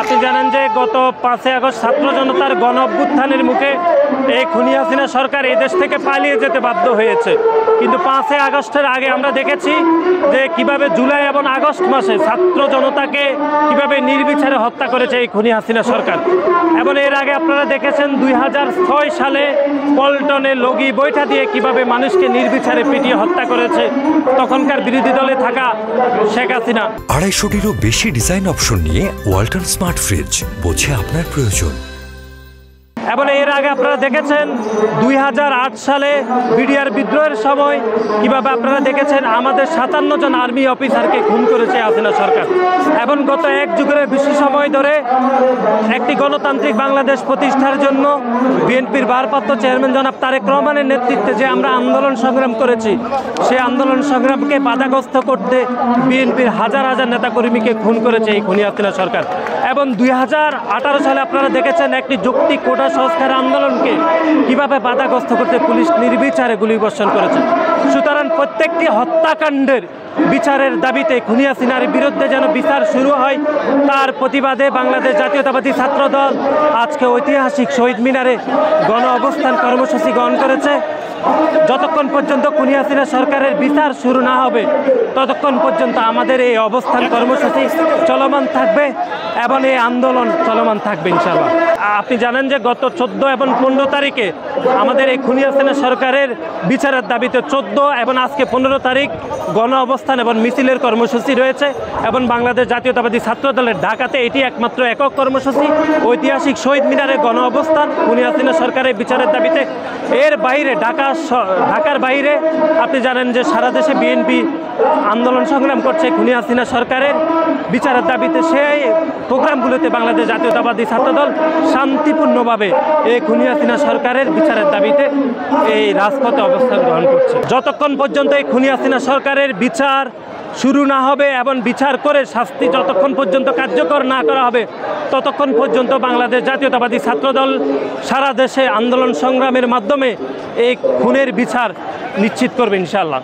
আপনি জানেন যে গত 5 আগস্ট ছাত্র জনতার গণ অভ্যুত্থানের মুখে এই খুনি হাসিনা সরকার এই দেশ থেকে পালিয়ে যেতে বাধ্য হয়েছে। কিন্তু 5 আগস্টের আগে আমরা দেখেছি যে কিভাবে জুলাই এবং আগস্ট মাসে ছাত্র জনতাকে কিভাবে নির্বিচারে হত্যা করেছে এই খুনি হাসিনা সরকার। এবং এর আগে আপনারা দেখেছেন 2006 সালে পল্টনে লগি বৈঠা দিয়ে কিভাবে মানুষকে নির্বিচারে পিটিয়ে হত্যা করেছে তখনকার বিরোধী দলে থাকা শেখ হাসিনা। 250-টিরও বেশি ডিজাইন অপশন নিয়ে ওয়ালটন স্মার্ট ফ্রিজ, বোঝে আপনার প্রয়োজন। এবং এর আগে আপনারা দেখেছেন 2008 সালে বিডিআর বিদ্রোহের সময় কিভাবে আপনারা দেখেছেন আমাদের 57 জন আর্মি অফিসারকে খুন করেছে হাসিনা সরকার। এবং গত 1 যুগের বেশি সময় ধরে একটি গণতান্ত্রিক বাংলাদেশ প্রতিষ্ঠার জন্য বিএনপির ভারপ্রাপ্ত চেয়ারম্যান জনাব তারেক রহমানের নেতৃত্বে যে আমরা আন্দোলন সংগ্রাম করেছি, সেই আন্দোলন সংগ্রামকে বাধাগ্রস্ত করতে বিএনপির হাজার হাজার নেতাকর্মীকে খুন করেছে এই খুনি হাসিনা সরকার। এবং 2018 সালে আপনারা দেখেছেন একটি যৌক্তিক কোটা সংস্কার আন্দোলনকে কিভাবে বাধাগ্রস্ত করতে পুলিশ নির্বিচারে গুলিবর্ষণ করেছে। সুতরাং প্রত্যেকটি হত্যাকাণ্ডের বিচারের দাবিতে খুনি হাসিনার বিরুদ্ধে যেন বিচার শুরু হয়, তার প্রতিবাদে বাংলাদেশ জাতীয়তাবাদী ছাত্রদল আজকে ঐতিহাসিক শহীদ মিনারে গণ অবস্থান কর্মসূচি গ্রহণ করেছে। যতক্ষণ পর্যন্ত খুনি হাসিনা সরকারের বিচার শুরু না হবে ততক্ষণ পর্যন্ত আমাদের এই অবস্থান কর্মসূচি চলমান থাকবে এবং এই আন্দোলন চলমান থাকবে ইনশাআল্লাহ। আপনি জানেন যে গত 14 এবং 15 তারিখে আমাদের এই খুনি হাসিনা সরকারের বিচারের দাবিতে 14 এবং আজকে 15 তারিখ গণ অবস্থান এবং মিছিলের কর্মসূচি রয়েছে। এবং বাংলাদেশ জাতীয়তাবাদী ছাত্রদলের ঢাকাতে এটি একমাত্র একক কর্মসূচি, ঐতিহাসিক শহীদ মিনারে গণ অবস্থান খুনি হাসিনা সরকারের বিচারের দাবিতে। এর বাইরে ঢাকার বাইরে আপনি জানেন যে সারা দেশে বিএনপি আন্দোলন সংগ্রাম করছে খুনি হাসিনা সরকারের বিচারের দাবিতে। সেই প্রোগ্রামগুলোতে বাংলাদেশ জাতীয়তাবাদী ছাত্রদল শান্তিপূর্ণভাবে এই খুনি হাসিনা সরকারের বিচারের দাবিতে এই রাজপথে অবস্থান গ্রহণ করছে। যতক্ষণ পর্যন্ত এই খুনি হাসিনা সরকারের বিচার শুরু না হবে এবং বিচার করে শাস্তি যতক্ষণ পর্যন্ত কার্যকর না করা হবে ততক্ষণ পর্যন্ত বাংলাদেশ জাতীয়তাবাদী ছাত্রদল সারা দেশে আন্দোলন সংগ্রামের মাধ্যমে এই খুনের বিচার নিশ্চিত করবে ইনশাআল্লাহ।